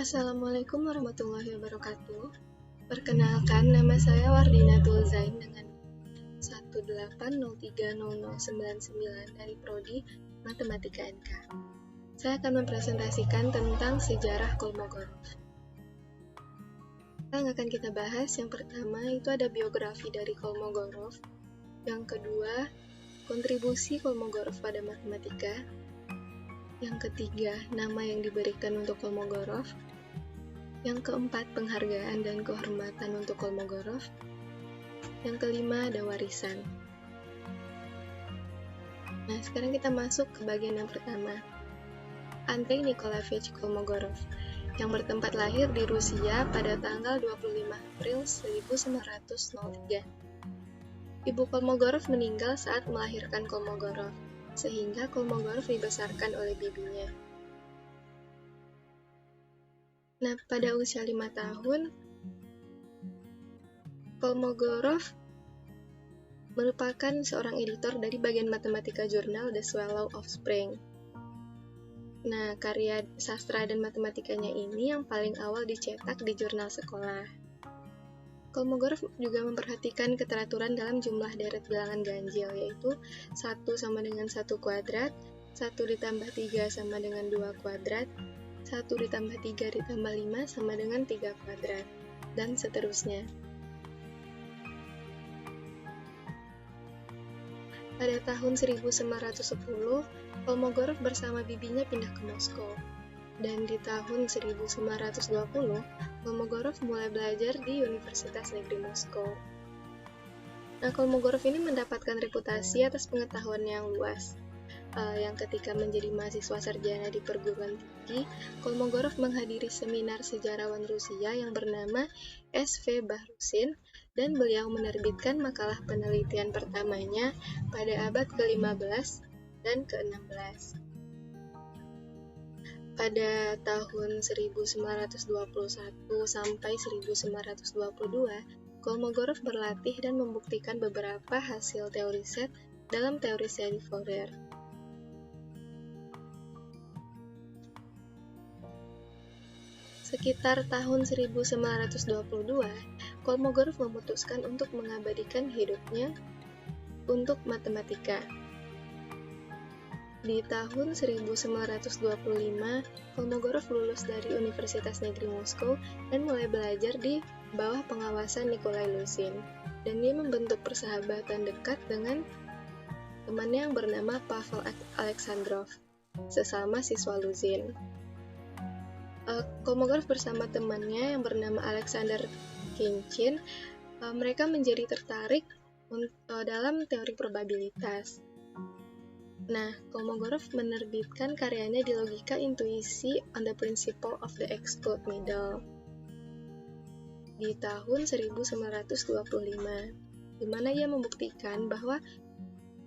Assalamualaikum warahmatullahi wabarakatuh. Perkenalkan, nama saya Wardinatul Zain dengan 180300099 dari Prodi Matematika NK. Saya akan mempresentasikan tentang sejarah Kolmogorov. Yang akan kita bahas, yang pertama itu ada biografi dari Kolmogorov. Yang kedua, kontribusi Kolmogorov pada matematika. Yang ketiga, nama yang diberikan untuk Kolmogorov. Yang keempat, penghargaan dan kehormatan untuk Kolmogorov. Yang kelima, ada warisan. Nah, sekarang kita masuk ke bagian yang pertama. Andrei Nikolaevich Kolmogorov, yang bertempat lahir di Rusia pada tanggal 25 April 1903. Ibu Kolmogorov meninggal saat melahirkan Kolmogorov, sehingga Kolmogorov dibesarkan oleh bibinya. Nah, pada usia 5 tahun, Kolmogorov merupakan seorang editor dari bagian matematika jurnal The Swallow of Spring. Nah, karya sastra dan matematikanya ini yang paling awal dicetak di jurnal sekolah. Kolmogorov juga memperhatikan keteraturan dalam jumlah deret bilangan ganjil, yaitu 1 sama dengan 1 kuadrat, 1 ditambah 3 sama dengan 2 kuadrat, 1 ditambah 3 ditambah 5 sama dengan 3 kuadrat, dan seterusnya. Pada tahun 1910, Kolmogorov bersama bibinya pindah ke Moskow. Dan di tahun 1920, Kolmogorov mulai belajar di Universitas Negeri Moskow. Nah, Kolmogorov ini mendapatkan reputasi atas pengetahuan yang luas. Yang ketika menjadi mahasiswa sarjana di perguruan tinggi, Kolmogorov menghadiri seminar sejarawan Rusia yang bernama S.V. Bahrusin, dan beliau menerbitkan makalah penelitian pertamanya pada abad ke-15 dan ke-16. Pada tahun 1921 sampai 1922, Kolmogorov berlatih dan membuktikan beberapa hasil teori set dalam teori seri Fourier. Sekitar tahun 1922, Kolmogorov memutuskan untuk mengabadikan hidupnya untuk matematika. Di tahun 1925, Kolmogorov lulus dari Universitas Negeri Moskow dan mulai belajar di bawah pengawasan Nikolai Luzin. Dan dia membentuk persahabatan dekat dengan temannya yang bernama Pavel Alexandrov, sesama siswa Luzin. Kolmogorov bersama temannya yang bernama Alexander Khinchin, mereka menjadi tertarik dalam teori probabilitas. Nah, Kolmogorov menerbitkan karyanya di Logika Intuisi on the Principle of the Exclude Middle di tahun 1925, di mana ia membuktikan bahwa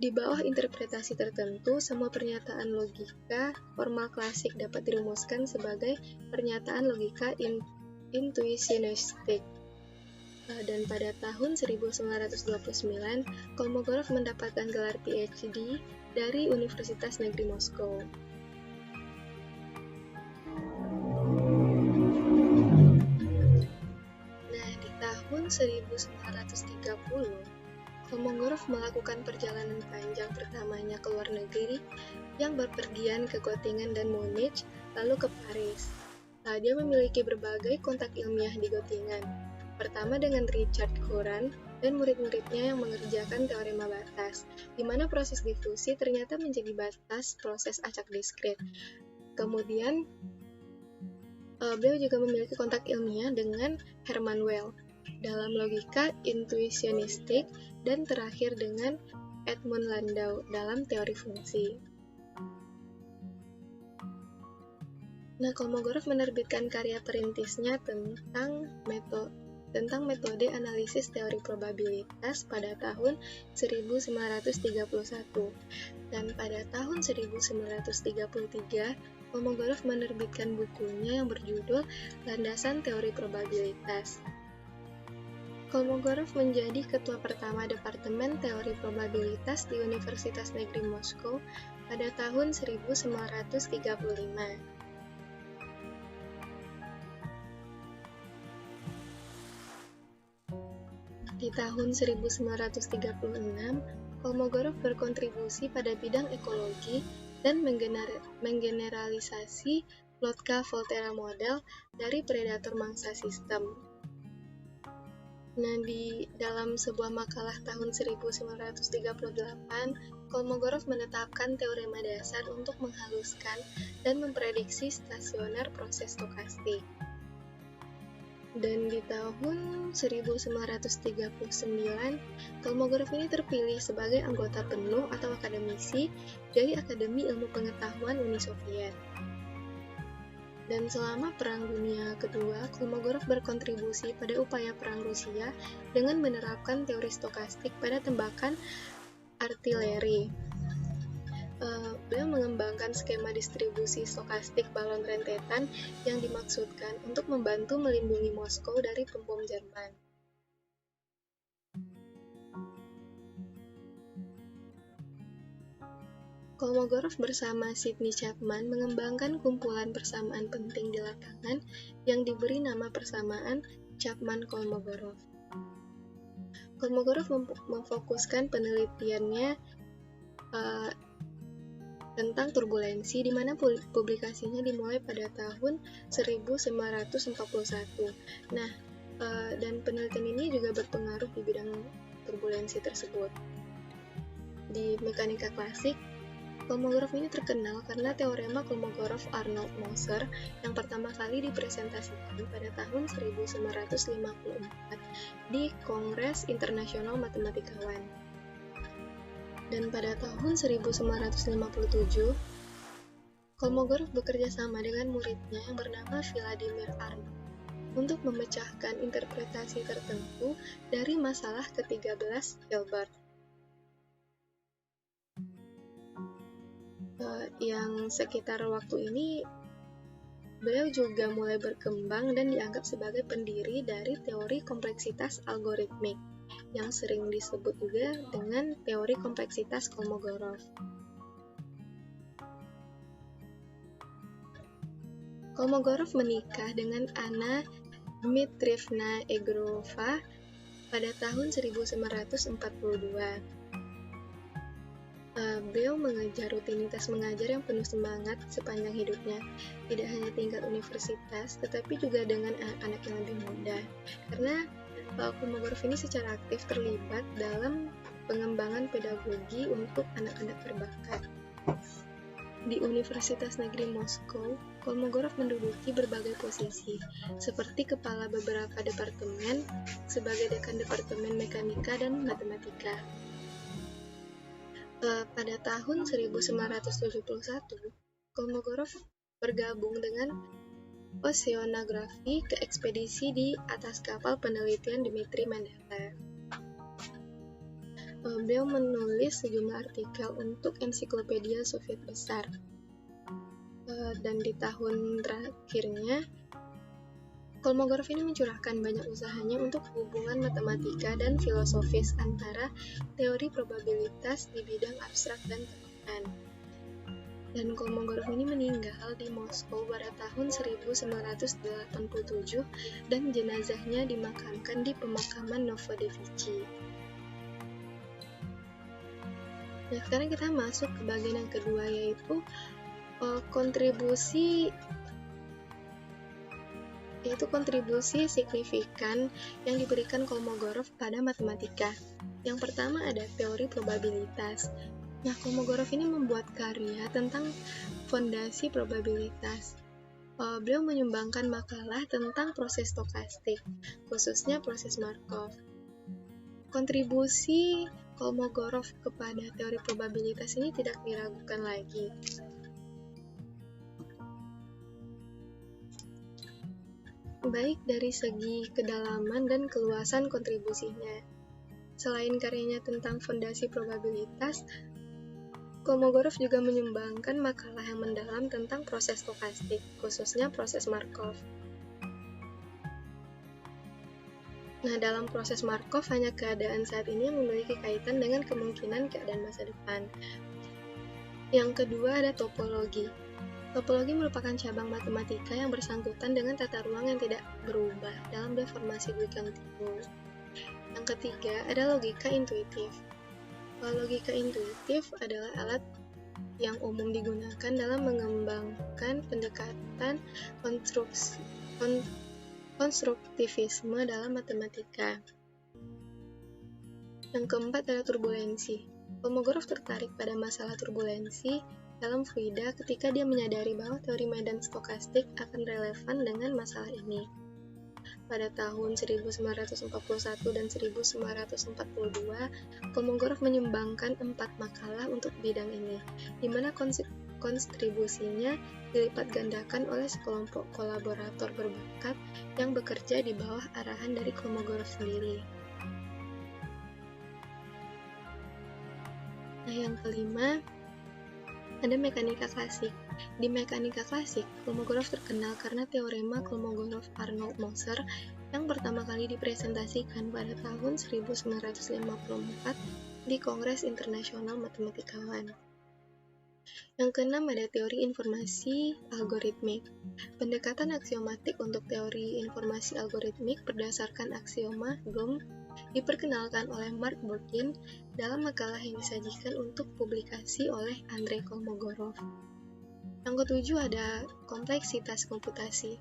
di bawah interpretasi tertentu, semua pernyataan logika formal klasik dapat dirumuskan sebagai pernyataan logika intuisionistik. Dan pada tahun 1929, Kolmogorov mendapatkan gelar PhD dari Universitas Negeri Moskow. Nah, di tahun 1930, Kolmogorov melakukan perjalanan panjang pertamanya ke luar negeri yang berpergian ke Göttingen dan Munich, lalu ke Paris. Dia memiliki berbagai kontak ilmiah di Göttingen. Pertama dengan Richard Courant dan murid-muridnya yang mengerjakan teorema batas, di mana proses difusi ternyata menjadi batas proses acak diskrit. Kemudian, beliau juga memiliki kontak ilmiah dengan Hermann Weyl dalam logika intuisionistik, dan terakhir dengan Edmund Landau dalam teori fungsi. Nah, Kolmogorov menerbitkan karya perintisnya tentang metode analisis teori probabilitas pada tahun 1931. Dan pada tahun 1933, Kolmogorov menerbitkan bukunya yang berjudul Landasan Teori Probabilitas. Kolmogorov menjadi ketua pertama Departemen Teori Probabilitas di Universitas Negeri Moskow pada tahun 1935. Di tahun 1936, Kolmogorov berkontribusi pada bidang ekologi dan menggeneralisasi Lotka-Volterra model dari predator mangsa sistem. Nah, di dalam sebuah makalah tahun 1938, Kolmogorov menetapkan teorema dasar untuk menghaluskan dan memprediksi stasioner proses stokastik. Dan di tahun 1939, Kolmogorov ini terpilih sebagai anggota penuh atau akademisi dari Akademi Ilmu Pengetahuan Uni Soviet. Dan selama Perang Dunia Kedua, Kolmogorov berkontribusi pada upaya Perang Rusia dengan menerapkan teori stokastik pada tembakan artileri. Beliau mengembangkan skema distribusi stokastik balon rentetan yang dimaksudkan untuk membantu melindungi Moskow dari pembom Jerman. Kolmogorov bersama Sidney Chapman mengembangkan kumpulan persamaan penting di lapangan yang diberi nama persamaan Chapman-Kolmogorov. Kolmogorov memfokuskan penelitiannya tentang turbulensi, di mana publikasinya dimulai pada tahun 1941. Nah, dan penelitian ini juga berpengaruh di bidang turbulensi tersebut. Di mekanika klasik, Kolmogorov ini terkenal karena teorema Kolmogorov-Arnold-Moser yang pertama kali dipresentasikan pada tahun 1954 di Kongres Internasional Matematikawan. Dan pada tahun 1957, Kolmogorov bekerja sama dengan muridnya yang bernama Vladimir Arnold untuk memecahkan interpretasi tertentu dari masalah ke-13 Hilbert. Yang sekitar waktu ini, beliau juga mulai berkembang dan dianggap sebagai pendiri dari teori kompleksitas algoritmik, yang sering disebut juga dengan teori kompleksitas Kolmogorov. Kolmogorov menikah dengan Anna Dmitrievna Egorova pada tahun 1942. Beliau mengejar rutinitas mengajar yang penuh semangat sepanjang hidupnya, tidak hanya tingkat universitas, tetapi juga dengan anak-anak yang lebih muda. Karena Kolmogorov ini secara aktif terlibat dalam pengembangan pedagogi untuk anak-anak berbakat. Di Universitas Negeri Moskow, Kolmogorov menduduki berbagai posisi, seperti kepala beberapa departemen, sebagai dekan Departemen Mekanika dan Matematika. Pada tahun 1971, Kolmogorov bergabung dengan oceanografi ke ekspedisi di atas kapal penelitian Dmitri Mendeleev. Beliau menulis sejumlah artikel untuk ensiklopedia Soviet besar. Dan di tahun terakhirnya, Kolmogorov ini mencurahkan banyak usahanya untuk hubungan matematika dan filosofis antara teori probabilitas di bidang abstrak dan temuan. Dan Kolmogorov ini meninggal di Moskow pada tahun 1987 dan jenazahnya dimakamkan di pemakaman Novodevichy. Nah, sekarang kita masuk ke bagian yang kedua, yaitu kontribusi signifikan yang diberikan Kolmogorov pada matematika. Yang pertama ada teori probabilitas. Nah, Kolmogorov ini membuat karya tentang fondasi probabilitas. Beliau menyumbangkan makalah tentang proses stokastik, khususnya proses Markov. Kontribusi Kolmogorov kepada teori probabilitas ini tidak diragukan lagi. Baik dari segi kedalaman dan keluasan kontribusinya. Selain karyanya tentang fondasi probabilitas, Kolmogorov juga menyumbangkan makalah yang mendalam tentang proses stokastik, khususnya proses Markov. Nah, dalam proses Markov, hanya keadaan saat ini yang memiliki kaitan dengan kemungkinan keadaan masa depan. Yang kedua ada topologi. Topologi merupakan cabang matematika yang bersangkutan dengan tata ruang yang tidak berubah dalam deformasi Dwi Kang Tilu. Yang ketiga ada logika intuitif. Logika intuitif adalah alat yang umum digunakan dalam mengembangkan pendekatan konstruktivisme dalam matematika. Yang keempat adalah turbulensi. Kolmogorov tertarik pada masalah turbulensi dalam fluida ketika dia menyadari bahwa teori medan stokastik akan relevan dengan masalah ini. Pada tahun 1941 dan 1942, Kolmogorov menyumbangkan 4 makalah untuk bidang ini, di mana kontribusinya dilipat gandakan oleh sekelompok kolaborator berbakat yang bekerja di bawah arahan dari Kolmogorov sendiri. Nah, yang kelima, ada mekanika klasik. Di mekanika klasik, Kolmogorov terkenal karena teorema Kolmogorov-Arnold-Moser yang pertama kali dipresentasikan pada tahun 1954 di Kongres Internasional Matematikawan. Yang keenam ada teori informasi algoritmik. Pendekatan aksiomatik untuk teori informasi algoritmik berdasarkan aksioma Bloom diperkenalkan oleh Mark Burkin dalam makalah yang disajikan untuk publikasi oleh Andrei Kolmogorov. Yang ketujuh ada kompleksitas komputasi.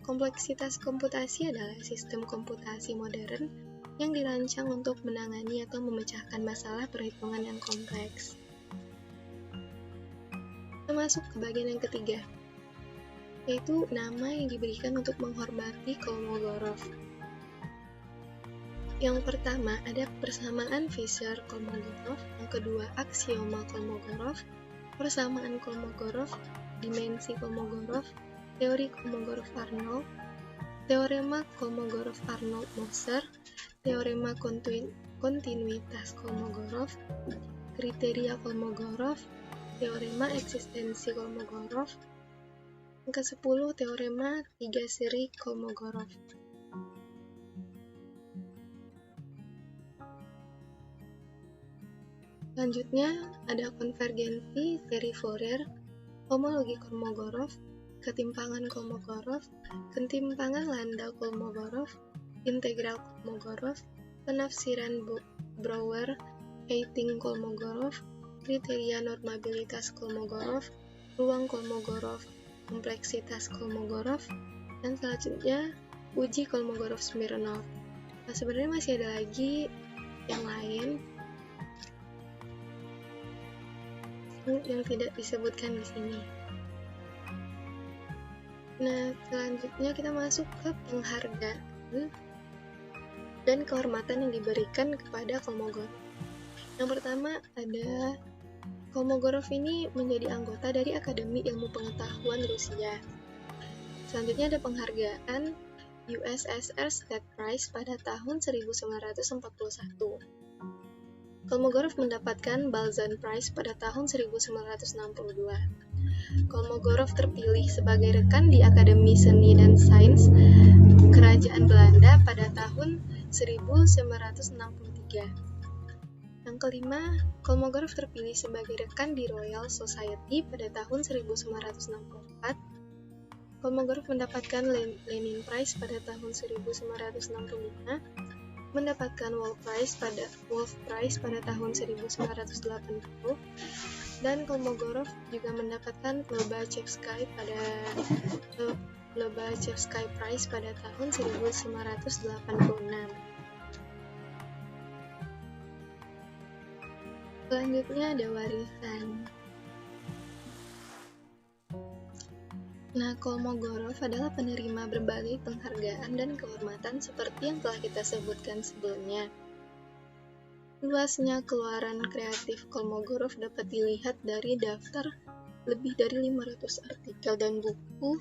Kompleksitas komputasi adalah sistem komputasi modern yang dirancang untuk menangani atau memecahkan masalah perhitungan yang kompleks. Kita masuk ke bagian yang ketiga, yaitu nama yang diberikan untuk menghormati Kolmogorov. Yang pertama ada persamaan Fisher-Kolmogorov, yang kedua aksioma Kolmogorov, persamaan Kolmogorov, dimensi Kolmogorov, teori Kolmogorov-Arnold, teorema Kolmogorov-Arnold-Moser, teorema kontinuitas Kolmogorov, kriteria Kolmogorov, teorema eksistensi Kolmogorov, yang ke-10 teorema 3 seri Kolmogorov. Selanjutnya ada konvergensi seri Fourier, homologi Kolmogorov, ketimpangan Kolmogorov, ketimpangan Landau-Kolmogorov, integral Kolmogorov, penafsiran Brouwer-Heiting-Kolmogorov, kriteria normabilitas Kolmogorov, ruang Kolmogorov, kompleksitas Kolmogorov, dan selanjutnya uji Kolmogorov-Smirnov. Nah, sebenarnya masih ada lagi yang lain yang tidak disebutkan di sini. Nah, selanjutnya kita masuk ke penghargaan dan kehormatan yang diberikan kepada Kolmogorov. Yang pertama ada Kolmogorov ini menjadi anggota dari Akademi Ilmu Pengetahuan Rusia. Selanjutnya ada penghargaan USSR State Prize pada tahun 1941. Kolmogorov mendapatkan Balzan Prize pada tahun 1962. Kolmogorov terpilih sebagai rekan di Akademi Seni dan Sains Kerajaan Belanda pada tahun 1963. Yang kelima, Kolmogorov terpilih sebagai rekan di Royal Society pada tahun 1964. Kolmogorov mendapatkan Lenin Prize pada tahun 1965. Mendapatkan Wolf Prize pada tahun 1980, dan Kolmogorov juga mendapatkan Lobachevsky Prize pada tahun 1986. Selanjutnya ada warisan. Nah, Kolmogorov adalah penerima berbagai penghargaan dan kehormatan seperti yang telah kita sebutkan sebelumnya. Luasnya keluaran kreatif Kolmogorov dapat dilihat dari daftar lebih dari 500 artikel dan buku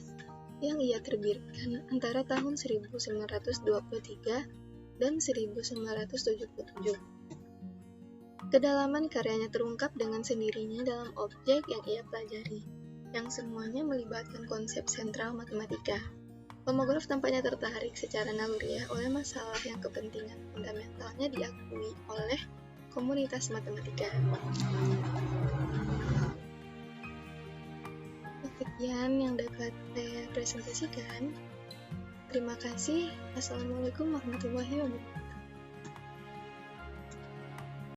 yang ia terbitkan antara tahun 1923 dan 1977. Kedalaman karyanya terungkap dengan sendirinya dalam objek yang ia pelajari, yang semuanya melibatkan konsep sentral matematika. Kolmogorov tampaknya tertarik secara naluriah oleh masalah yang kepentingan fundamentalnya diakui oleh komunitas matematika. Sekian yang dapat saya presentasikan. Terima kasih. Assalamualaikum warahmatullahi wabarakatuh.